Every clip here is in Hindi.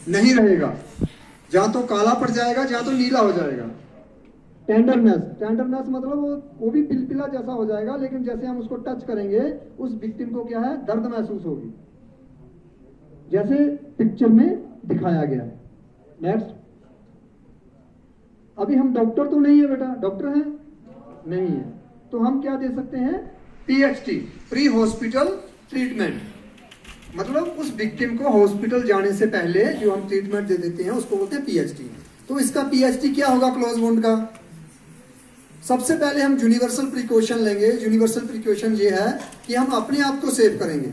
नहीं रहेगा, जहां तो काला पड़ जाएगा, जहां तो नीला हो जाएगा। टेंडरनेस, टेंडरनेस मतलब वो भी पिलपिला जैसा हो जाएगा, लेकिन जैसे हम उसको टच करेंगे उस विक्टिम को क्या है, दर्द महसूस होगी, जैसे पिक्चर में दिखाया गया है। नेक्स्ट, अभी हम डॉक्टर तो नहीं है बेटा, डॉक्टर हैं नहीं है, तो हम क्या दे सकते हैं, पीएचटी, प्री हॉस्पिटल ट्रीटमेंट, मतलब उस विक्टिम को हॉस्पिटल जाने से पहले जो हम ट्रीटमेंट दे देते हैं उसको बोलते हैं पीएचटी। तो इसका पीएचटी क्या होगा क्लोज वुंड का? सबसे पहले हम यूनिवर्सल प्रिकॉशन लेंगे। यूनिवर्सल प्रिकॉशन ये है कि हम अपने आप को सेव करेंगे।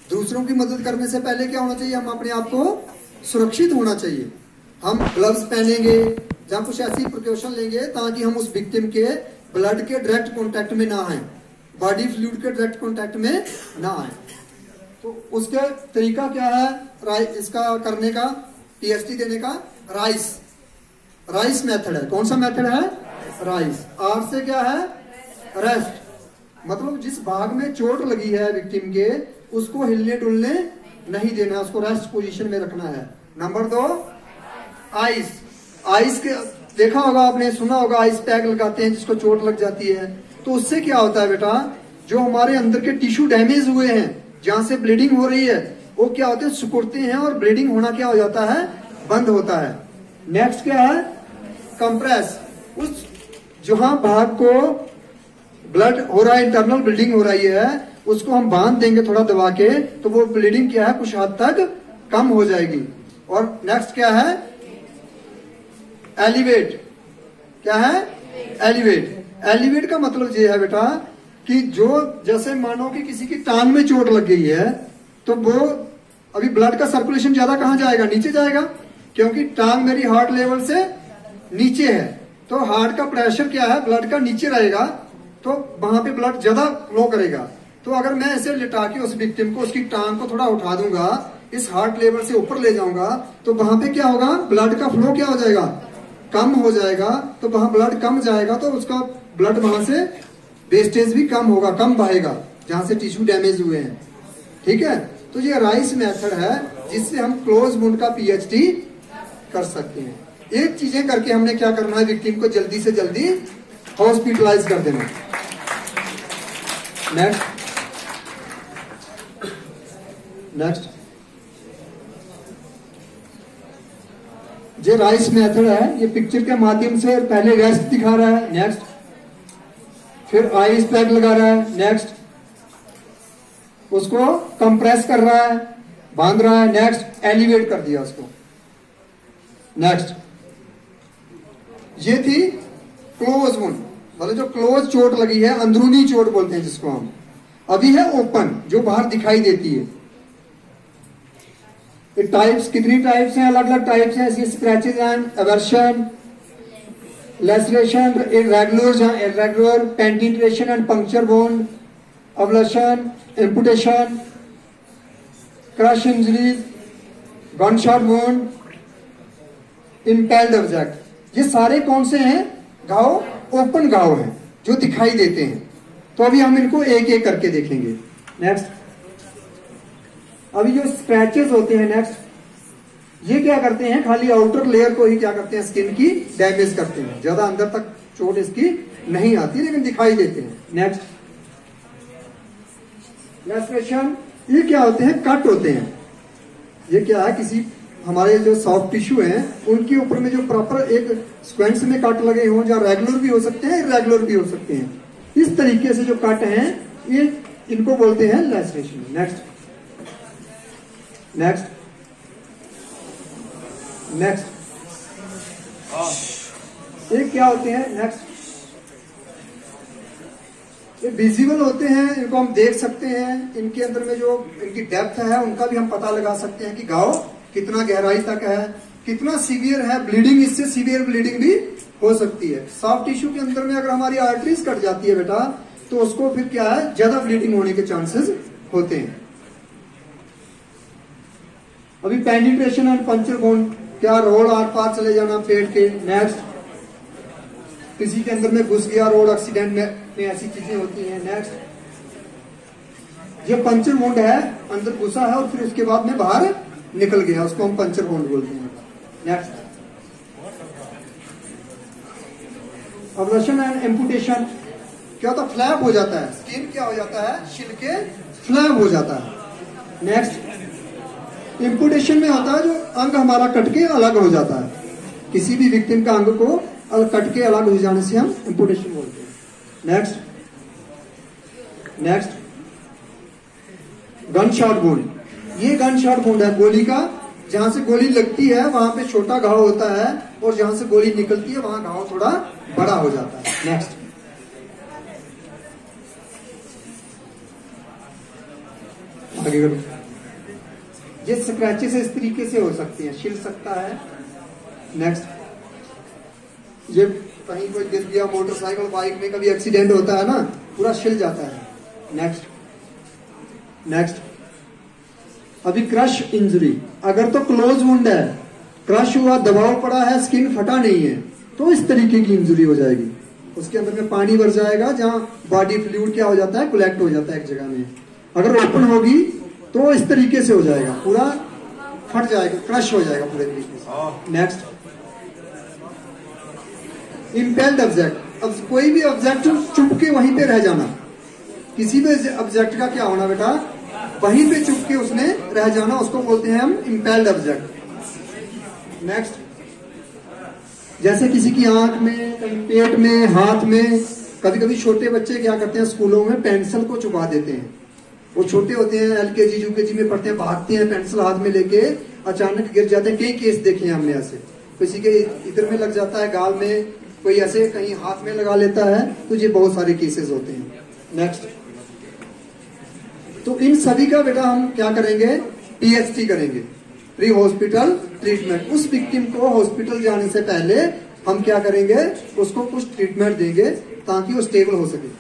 दूसरों की मदद करने से पहले क्या होना चाहिए, हम अपने आप को सुरक्षित होना चाहिए। हम ग्लव्स पहनेंगे या कुछ ऐसी प्रिकॉशन लेंगे ताकि हम उस विक्टिम के ब्लड के डायरेक्ट कांटेक्ट में ना आए, बॉडी फ्लूइड के डायरेक्ट कांटेक्ट में ना आए। तो उसका तरीका क्या है इसका करने का, पीएचटी देने का? राइस मेथड है। कौन सा मेथड है? राइस। आर से क्या है? रेस्ट, मतलब जिस भाग में चोट लगी है विक्टिम के उसको हिलने डुलने नहीं देना, उसको रेस्ट पोजीशन में रखना है। नंबर 2, आइस के देखा होगा आपने, सुना होगा आइस पैक लगाते हैं जिसको चोट लग जाती है। तो उससे क्या होता है बेटा, जो हमारे अंदर के टिश्यू डैमेज हुए हैं, जहां से ब्लीडिंग हो रही है, वो क्या होते हैं, सिकुड़ते हैं और ब्लीडिंग होना क्या हो जाता है, बंद होता है। नेक्स्ट क्या है? कंप्रेस। उस जहां भाग को ब्लड हो रहा है, इंटरनल ब्लीडिंग हो रही है, उसको हम बांध देंगे थोड़ा दबा के, तो वो ब्लीडिंग क्या है, कुछ हद तक कम हो जाएगी। और नेक्स्ट क्या है? एलिवेट। क्या है? एलिवेट का मतलब ये है बेटा कि जो जैसे मानो कि किसी की टांग में चोट लग गई है, तो वो अभी ब्लड का सर्कुलेशन ज्यादा कहां जाएगा, नीचे जाएगा, क्योंकि टांग मेरी हार्ट लेवल से नीचे है। तो हार्ट का प्रेशर क्या है, ब्लड का नीचे रहेगा, तो वहां पे ब्लड ज्यादा फ्लो करेगा। तो अगर मैं ऐसे लिटा के उस विक्टिम को उसकी टांग को थोड़ा उठा दूंगा, इस हार्ट लेवल से ऊपर ले जाऊंगा, तो वहां पे क्या होगा, ब्लड का फ्लो क्या हो जाएगा, कम हो जाएगा। तो वहां ब्लड कम जाएगा तो उसका ब्लड वहां से वेस्टेज भी कम होगा, कम बहेगा जहां से टिश्यू डैमेज हुए हैं। ठीक है, तो ये राइस मेथड है जिससे हम क्लोज वुंड का पीएचडी कर सकते हैं। एक चीजें करके हमने क्या करना है, विक्टिम को जल्दी से जल्दी हॉस्पिटलाइज कर देना। नेक्स्ट ये राइस मेथड है, ये पिक्चर के माध्यम से पहले रेस्ट दिखा रहा है, नेक्स्ट, फिर आइस पैक लगा रहा है, नेक्स्ट, उसको कंप्रेस कर रहा है, बांध रहा है, नेक्स्ट, एलिवेट कर दिया उसको, नेक्स्ट। ये थी क्लोज वुंड, मतलब जो क्लोज चोट लगी है, अंदरूनी चोट बोलते हैं जिसको हम। अभी है ओपन, जो बाहर दिखाई देती है। टाइप्स कितनी टाइप्स हैं, अलग अलग टाइप्स हैं। Scratches and aversion, laceration, irregular, penetration and puncture wound, oblation, amputation, crush injuries, gunshot wound, impelled object. ये सारे कौन से हैं? घाव, ओपन घाव हैं जो दिखाई देते हैं। तो अभी हम इनको एक एक करके देखेंगे। नेक्स्ट, अभी जो स्क्रैचेस होते हैं, नेक्स्ट, ये क्या करते हैं, खाली आउटर लेयर को ही क्या करते हैं, स्किन की डैमेज करते हैं, ज्यादा अंदर तक चोट इसकी नहीं आती लेकिन दिखाई देते हैं। नेक्स्ट, लेसरेशन, ये क्या होते हैं, कट होते हैं। ये क्या है, किसी हमारे जो सॉफ्ट टिश्यू हैं उनके ऊपर में जो प्रॉपर एक स्क्वेंस में कट लगे हों, जो रेगुलर भी हो सकते हैं, इरेगुलर भी हो सकते हैं। इस तरीके से जो कट हैं ये इनको बोलते हैं लेसरेशन। नेक्स्ट, नेक्स्ट, नेक्स्ट, ये क्या होते हैं, नेक्स्ट, ये विजिबल होते हैं, इनको हम देख सकते हैं। इनके अंदर में जो इनकी डेप्थ है उनका भी हम पता लगा सकते हैं कि घाव कितना गहराई तक है, कितना सीवियर है। ब्लीडिंग, इससे सीवियर ब्लीडिंग भी हो सकती है। सॉफ्ट टिश्यू के अंदर में अगर हमारी आर्टरीज कट जाती है बेटा, तो उसको फिर क्या है, ज्यादा ब्लीडिंग होने के चांसेस होते हैं। अभी पेनिट्रेशन एंड पंक्चर वुंड, क्या रोड आर पार चले जाना पेट के। नेक्स्ट, किसी के अंदर में घुस गया रोड एक्सीडेंट में ऐसी चीजें होती हैं। नेक्स्ट, ये पंक्चर वुंड है, अंदर घुसा है और फिर उसके बाद में बाहर निकल गया, उसको हम पंचर वुंड बोलते हैं। Next, oblation and amputation. क्या होता है? फ्लैप हो जाता है, स्किन क्या हो जाता है? छिल के फ्लैप हो जाता है। नेक्स्ट, एम्पुटेशन में होता है जो अंग हमारा कट के अलग हो जाता है, किसी भी विक्टिम का अंग को कट के अलग हो जाने से हम एम्पुटेशन बोलते हैं। Next, gun shot wound. ये गन शॉट वुंड है गोली का, जहां से गोली लगती है वहां पे छोटा घाव होता है और जहां से गोली निकलती है वहां घाव थोड़ा बड़ा हो जाता है। नेक्स्ट, आगे करो। ये स्क्रैचेस इस तरीके से हो सकती हैं, छिल सकता है। नेक्स्ट, ये कहीं कोई गिर गया, मोटरसाइकिल बाइक में कभी एक्सीडेंट होता है ना, पूरा छिल जाता है। नेक्स्ट, अभी क्रश इंजरी। अगर तो क्लोज वुंड है, क्रश हुआ, दबाव पड़ा है, स्किन फटा नहीं है, तो इस तरीके की इंजरी हो जाएगी। उसके अंदर में पानी भर जाएगा, जहां बॉडी फ्लूइड क्या हो जाता है? कलेक्ट हो जाता है एक जगह में। अगर ओपन होगी तो इस तरीके से हो जाएगा, पूरा फट जाएगा, क्रश हो जाएगा पूरे तरीके से। Next, impelled object. अब कोई भी ऑब्जेक्ट चुप के वहीं पे रह जाना, किसी भी ऑब्जेक्ट का क्या होना बेटा? वहीं पे चुप के उसने रह जाना, उसको बोलते हैं हम इम्पेल्ड ऑब्जेक्ट। नेक्स्ट, जैसे किसी की आंख में, कहीं पेट में, हाथ में। कभी कभी छोटे बच्चे क्या करते हैं, स्कूलों में पेंसिल को चुबा देते हैं। वो छोटे होते हैं, LKG UKG में पढ़ते हैं, भागते हैं, पेंसिल हाथ में लेके अचानक गिर जाते हैं। कई केस देखे हैं हमने ऐसे, किसी के इधर में लग जाता है, गाल में, कोई ऐसे कहीं हाथ में लगा लेता है, तो ये बहुत सारे केसेस होते हैं। नेक्स्ट, तो इन सभी का बेटा हम क्या करेंगे? PHT करेंगे, प्री हॉस्पिटल ट्रीटमेंट। उस विक्टिम को हॉस्पिटल जाने से पहले हम क्या करेंगे? उसको कुछ ट्रीटमेंट देंगे ताकि वो स्टेबल हो सके।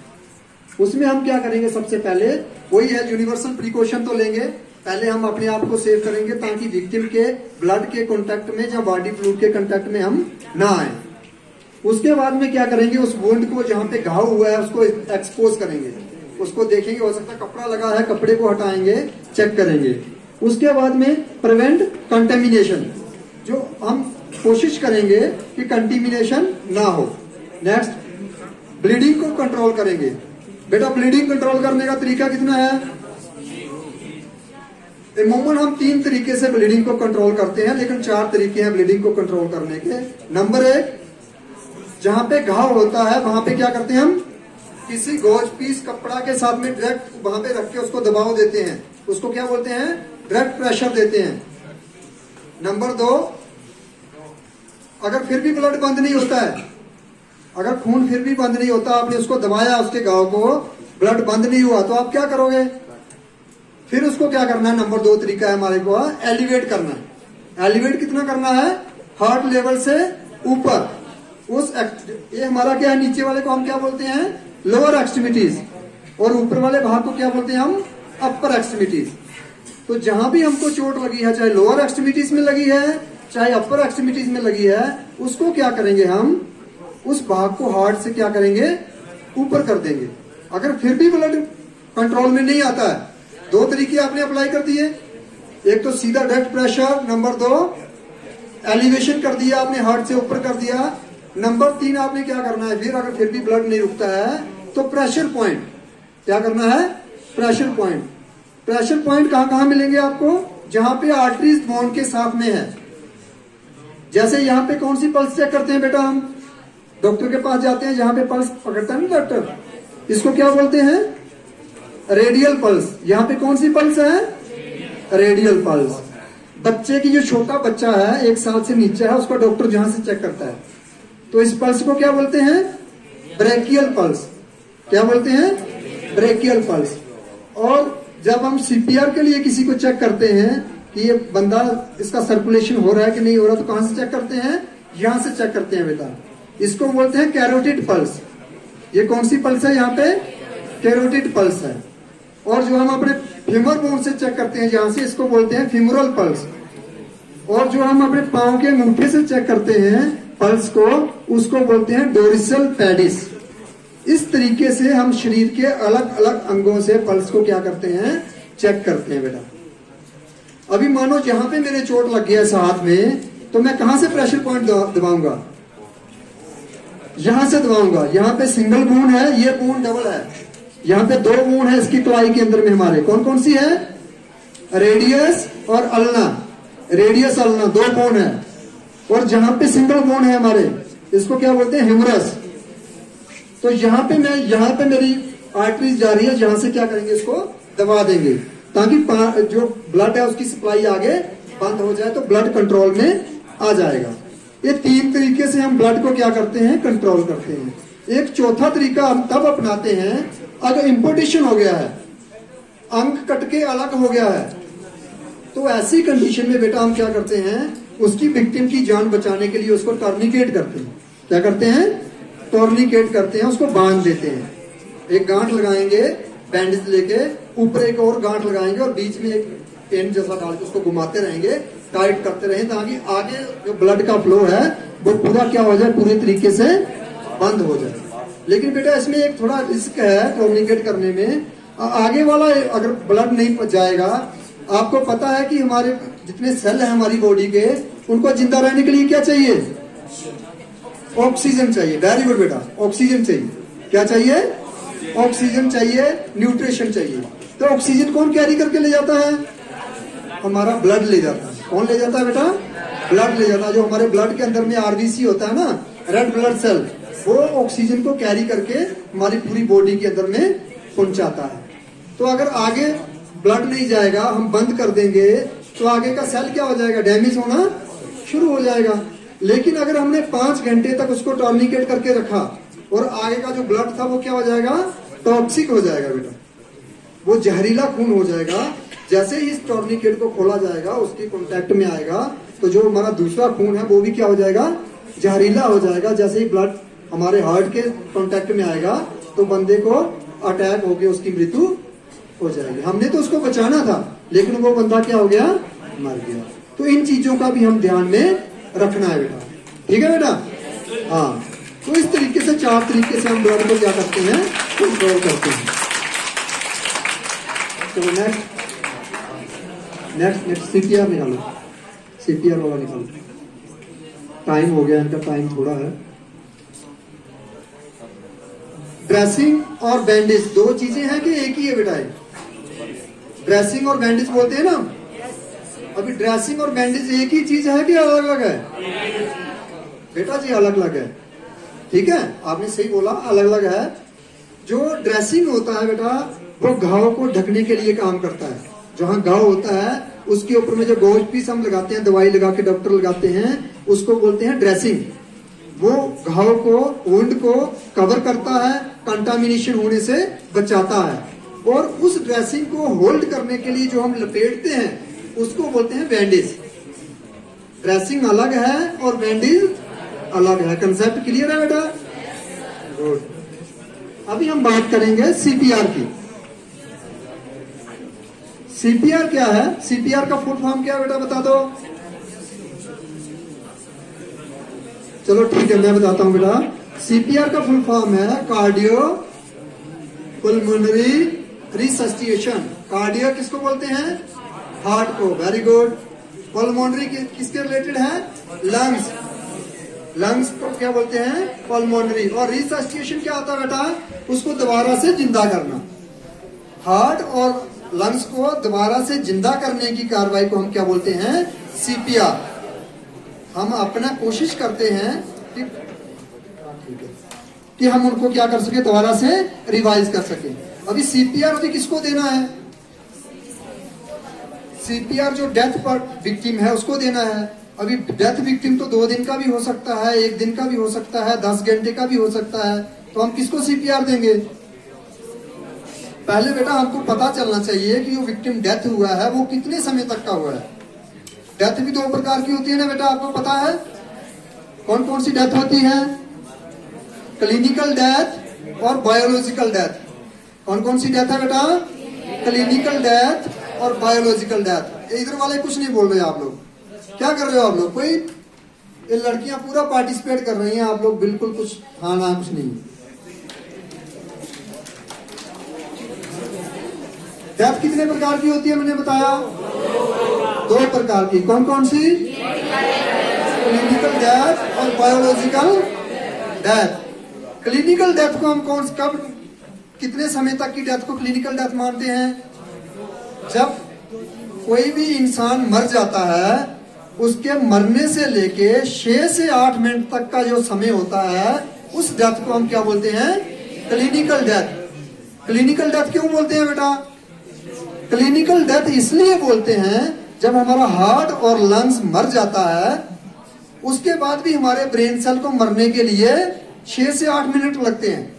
उसमें हम क्या करेंगे? सबसे पहले वही है, यूनिवर्सल प्रिकॉशन तो लेंगे। पहले हम अपने आप को सेव करेंगे ताकि विक्टिम के ब्लड के कांटेक्ट में या बॉडी फ्लूइड के कांटेक्ट में हम ना आए। उसके बाद में क्या करेंगे? उस वुंड को, जहां पे घाव हुआ है, उसको एक्सपोज करेंगे, उसको देखेंगे, हो सकता है कपड़ा लगा है, कपड़े को हटाएंगे, चेक करेंगे। उसके बाद में प्रिवेंट कंटेमिनेशन, जो हम कोशिश करेंगे कि कंटेमिनेशन ना हो। नेक्स्ट, ब्लीडिंग को कंट्रोल करेंगे। बेटा ब्लीडिंग कंट्रोल करने का तरीका कितना है? अमूमन हम 3 तरीके से ब्लीडिंग को कंट्रोल करते हैं, लेकिन 4 तरीके हैं ब्लीडिंग को कंट्रोल करने के। नंबर 1, जहां पे घाव होता है वहां पे क्या करते हैं हम? किसी गॉज पीस कपड़ा के साथ में डायरेक्ट वहां पे रख के उसको दबाव देते हैं, उसको क्या बोलते हैं? डायरेक्ट प्रेशर देते हैं। नंबर 2, अगर फिर भी ब्लड बंद नहीं होता है, अगर खून फिर भी बंद नहीं होता, आपने उसको दबाया, उसके घाव को, ब्लड बंद नहीं हुआ, तो आप क्या करोगे? फिर उसको क्या करना है? नंबर 2 तरीका है हमारे को, एलिवेट करना है। एलिवेट कितना करना है? हार्ट लेवल से ऊपर। ये हमारा क्या है? नीचे वाले को हम क्या बोलते हैं? लोअर एक्सट्रीमिटीज, और ऊपर वाले भाग को क्या बोलते हैं हम? अपर एक्सट्रीमिटीज। तो जहां भी हमको चोट लगी है, चाहे लोअर एक्सट्रीमिटीज में लगी है, चाहे अपर एक्सट्रीमिटीज में लगी है, उसको क्या करेंगे हम? उस भाग को हार्ट से क्या करेंगे? ऊपर कर देंगे। अगर फिर भी ब्लड कंट्रोल में नहीं आता है, 2 तरीके आपने अप्लाई कर दिए। एक तो सीधा डायरेक्ट प्रेशर, नंबर 2 एलिवेशन कर दिया आपने, हार्ट से ऊपर कर दिया। नंबर 3 आपने क्या करना है? फिर अगर फिर भी ब्लड नहीं रुकता है तो प्रेशर पॉइंट, क्या करना है? Pressure point. प्रेशर पॉइंट कहां कहां मिलेंगे आपको? जहां पे आर्टरीज बोन के साथ में है। जैसे यहाँ पे कौन सी पल्स चेक करते हैं बेटा? हम डॉक्टर के पास जाते हैं, जहां पे पल्स पकड़ता है ना डॉक्टर, इसको क्या बोलते हैं? Radial pulse. यहाँ पे कौन सी पल्स है? Radial pulse. बच्चे की, जो छोटा बच्चा है 1 साल से नीचे है, उसका डॉक्टर जहां से चेक करता है, तो इस पल्स को क्या बोलते हैं? Brachial pulse. क्या बोलते हैं? Brachial pulse. और जब हम CPR के लिए किसी को चेक करते हैं कि ये बंदा, इसका सर्कुलेशन हो रहा है कि नहीं हो रहा, तो कहां से चेक करते हैं? यहां से चेक करते हैं बेटा। इसको बोलते हैं कैरोटिड पल्स। ये कौन सी पल्स है? यहाँ पे कैरोटिड पल्स है। और जो हम अपने फीमर बोन से चेक करते हैं जहां से, इसको बोलते हैं फीमोरल पल्स। और जो हम अपने पांव के अंगूठे से चेक करते हैं पल्स को, उसको बोलते हैं डोर्सल पेडिस। इस तरीके से हम शरीर के अलग अलग अंगों से पल्स को क्या करते हैं? चेक करते हैं बेटा। अभी मानो जहां पे मेरे चोट लग गया इस हाथ में, तो मैं कहां से प्रेशर पॉइंट दबाऊंगा? यहां से दबाऊंगा। यहाँ पे सिंगल वूंड है, ये वूंड डबल है। यहाँ पे 2 वूंड है इसकी क्लाई के अंदर में हमारे। कौन कौन सी है? रेडियस और अल्ना। रेडियस अल्ना 2 वूंड है। और जहां पे सिंगल वूंड है हमारे, इसको क्या बोलते हैं? ह्यूमरस। तो यहाँ पे मेरी आर्टरीज जा रही है, जहां से क्या करेंगे? इसको दबा देंगे ताकि जो ब्लड है उसकी सप्लाई आगे बंद हो जाए, तो ब्लड कंट्रोल में आ जाएगा। ये 3 तरीके से हम ब्लड को क्या करते हैं? कंट्रोल करते हैं। एक चौथा तरीका हम तब अपनाते हैं अगर इम्पोर्टेशन हो गया है, अंग कट के अलग हो गया है, तो ऐसी कंडीशन में बेटा हम क्या करते हैं? उसकी विक्टिम की जान बचाने के लिए उसको टर्निकेट करते हैं। क्या करते हैं? टर्निकेट करते हैं, उसको बांध देते हैं। एक गांठ लगाएंगे बैंडेज लेके, ऊपर एक और गांठ लगाएंगे और बीच में एक पेन जैसा डाल के उसको घुमाते रहेंगे, टाइट करते रहें ताकि आगे जो ब्लड का फ्लो है वो पूरा क्या हो जाए? पूरे तरीके से बंद हो जाए। लेकिन बेटा इसमें एक थोड़ा रिस्क है टर्निकेट करने में। आगे वाला अगर ब्लड नहीं जाएगा, आपको पता है कि हमारे जितने सेल है हमारी बॉडी के, उनको जिंदा रहने के लिए क्या चाहिए? ऑक्सीजन चाहिए। वेरी गुड बेटा, ऑक्सीजन चाहिए। क्या चाहिए? ऑक्सीजन चाहिए, न्यूट्रिशन चाहिए। तो ऑक्सीजन कौन कैरी करके ले जाता है? हमारा ब्लड ले जाता है। कौन ले जाता है बेटा? ब्लड ले जाता है। जो हमारे ब्लड के अंदर में आरबीसी होता है ना, रेड ब्लड सेल, वो ऑक्सीजन को कैरी करके हमारी पूरी बॉडी के अंदर में पहुंचाता है। तो अगर आगे ब्लड नहीं जाएगा, हम बंद कर देंगे, तो आगे का सेल क्या हो जाएगा? डैमेज होना शुरू हो जाएगा। लेकिन अगर हमने 5 घंटे तक उसको टर्निकेट करके रखा और आगे का जो ब्लड था वो क्या हो जाएगा? टॉक्सिक हो जाएगा बेटा, वो जहरीला खून हो जाएगा। जैसे ही इस टर्निकेट को खोला जाएगा, उसके कांटेक्ट में आएगा, तो जो हमारा दूसरा खून है वो भी क्या हो जाएगा? जहरीला हो जाएगा। जैसे ही ब्लड हमारे हार्ट के कांटेक्ट में आएगा, तो बंदे को अटैक होकर उसकी मृत्यु हो जाएगी। हमने तो उसको बचाना था, लेकिन वो बंदा क्या हो गया? मर गया। तो इन चीजों का भी हम ध्यान में रखना है बेटा। ठीक है बेटा? हाँ, तो इस तरीके से 4 तरीके से हम ब्लड को क्या करते हैं? कंट्रोल करते हैं। चलो नेक्स्ट सीपीआर निकालो। सीपीआर वाला निकालो। टाइम हो गया, इनका टाइम थोड़ा है। ड्रेसिंग और बैंडेज 2 चीजें हैं कि एक ही है बेटा? ड्रेसिंग और बैंडेज बोलते हैं ना। अभी ड्रेसिंग और बैंडेज एक ही चीज है कि अलग अलग है? बेटा जी अलग अलग है। ठीक है, आपने सही बोला, अलग अलग है। जो ड्रेसिंग होता है बेटा, वो घाव को ढकने के लिए काम करता है। जहां घाव होता है उसके ऊपर में जो गोज पीस हम लगाते हैं, दवाई लगा के डॉक्टर लगाते हैं, उसको बोलते हैं ड्रेसिंग। वो घाव को, वुंड को कवर करता है, कंटामिनेशन होने से बचाता है। और उस ड्रेसिंग को होल्ड करने के लिए जो हम लपेटते हैं उसको बोलते हैं बैंडेज। ड्रेसिंग अलग है और बैंडेज अलग है। कंसेप्ट क्लियर है बेटा? गुड। अभी हम बात करेंगे सीपीआर की। सीपीआर क्या है? सीपीआर का फुल फॉर्म क्या है बेटा? बता दो। चलो ठीक है, मैं बताता हूं बेटा। सीपीआर का फुल फॉर्म है कार्डियो पुल्मोनरी रिसस्टिएशन। कार्डियो किसको बोलते हैं? हार्ट को। Very good. पल्मोनरी किसके रिलेटेड है? लंग्स। लंग्स को क्या बोलते हैं? पल्मोनरी। और रिसस्टिएशन क्या होता है बेटा? उसको दोबारा से जिंदा करना। हार्ट और लंग्स को दोबारा से जिंदा करने की कार्रवाई को हम क्या बोलते हैं? सीपीआर। हम अपना कोशिश करते हैं कि हम उनको क्या कर सके? दोबारा से रिवाइज कर सके। अभी सीपीआर अभी किसको देना है? सीपीआर जो डेथ पर विक्टिम है उसको देना है। अभी डेथ विक्टिम तो 2 दिन का भी हो सकता है, 1 दिन का भी हो सकता है, 10 घंटे का भी हो सकता है। तो हम किसको सीपीआर देंगे? पहले बेटा हमको पता चलना चाहिए कि जो विक्टिम डेथ हुआ है वो कितने समय तक का हुआ है। डेथ भी 2 प्रकार की होती है ना बेटा, आपको पता है? कौन कौन सी डेथ होती है? क्लिनिकल डेथ और बायोलॉजिकल डेथ। कौन कौन सी डेथ है बेटा? क्लिनिकल डेथ और बायोलॉजिकल डेथ। इधर वाले कुछ नहीं बोल रहे आप लोग। क्या कर रहे हो आप लोग? कोई ये लड़कियां पूरा पार्टिसिपेट कर रही हैं, आप लोग बिल्कुल कुछ हाँ ना कुछ नहीं। डेथ कितने प्रकार की होती है मैंने बताया? दो प्रकार की, कौन कौन सी? क्लिनिकल डेथ और बायोलॉजिकल डेथ। क्लिनिकल डेथ को हम कब कितने समय तक की डेथ को क्लिनिकल डेथ मानते हैं? जब कोई भी इंसान मर जाता है, उसके मरने से लेके 6 से 8 मिनट तक का जो समय होता है, उस डेथ को हम क्या बोलते हैं? Clinical death. क्लिनिकल डेथ क्यों बोलते हैं बेटा? क्लिनिकल डेथ इसलिए बोलते हैं जब हमारा हार्ट और लंग्स मर जाता है, उसके बाद भी हमारे ब्रेन सेल को मरने के लिए 6 से 8 मिनट लगते हैं।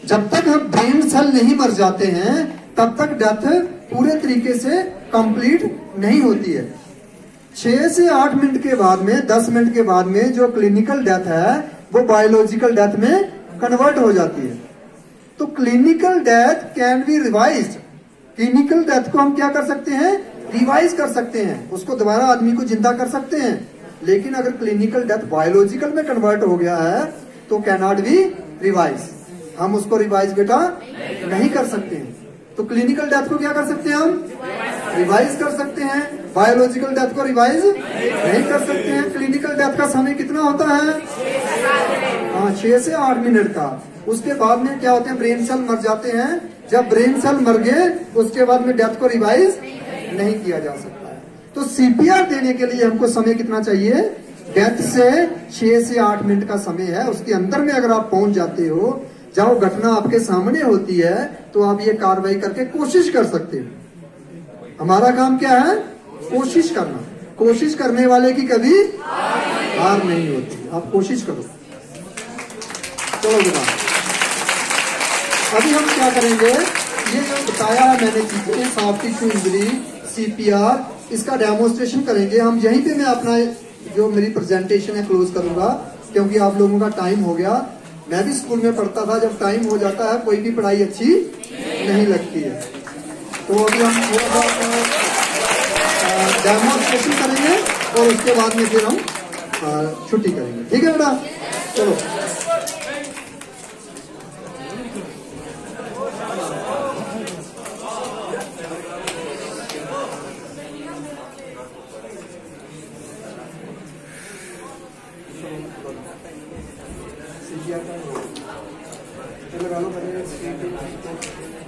जब तक हम ब्रेन सेल नहीं मर जाते हैं, तब तक डेथ पूरे तरीके से कंप्लीट नहीं होती है। 6 से 8 मिनट के बाद में, 10 मिनट के बाद में जो क्लिनिकल डेथ है, वो बायोलॉजिकल डेथ में कन्वर्ट हो जाती है। तो clinical death can be revised. Clinical death को हम क्या कर सकते हैं? रिवाइज कर सकते हैं, उसको दोबारा आदमी को जिंदा कर सकते हैं। लेकिन अगर क्लिनिकल डेथ बायोलॉजिकल में कन्वर्ट हो गया है तो कैन नॉट बी रिवाइज। हम उसको रिवाइज बेटा नहीं कर सकते हैं। तो क्लिनिकल डेथ को क्या कर सकते हैं? हम रिवाइज कर सकते हैं। बायोलॉजिकल डेथ को रिवाइज नहीं कर सकते हैं। क्लिनिकल डेथ का समय कितना होता है? 6 से 8 मिनट का। उसके बाद में क्या होते हैं? ब्रेन सेल मर जाते हैं। जब ब्रेन सेल मर गए, उसके बाद में डेथ को रिवाइज नहीं किया जा सकता है। तो सीपीआर देने के लिए हमको समय कितना चाहिए? डेथ से 6 से 8 मिनट का समय है। उसके अंदर में अगर आप पहुंच जाते हो, जब घटना आपके सामने होती है, तो आप ये कार्रवाई करके कोशिश कर सकते हो। हमारा काम क्या है? कोशिश करना। कोशिश करने वाले की कभी हार नहीं होती। आप कोशिश करो। चलो जनाब, अभी हम क्या करेंगे? ये जो बताया है मैंने चीजें, सॉफ्ट टिश्यू इंजरी, सीपीआर, इसका डेमोन्स्ट्रेशन करेंगे हम। यहीं पे मैं अपना जो मेरी प्रेजेंटेशन है क्लोज करूंगा, क्योंकि आप लोगों का टाइम हो गया। मैं भी स्कूल में पढ़ता था, जब टाइम हो जाता है कोई भी पढ़ाई अच्छी नहीं लगती है। तो अभी हम थोड़ा सा डेमोन्स्ट्रेशन करेंगे और उसके बाद में फिर हम छुट्टी करेंगे। ठीक है बेटा? चलो। लगा लो पहले।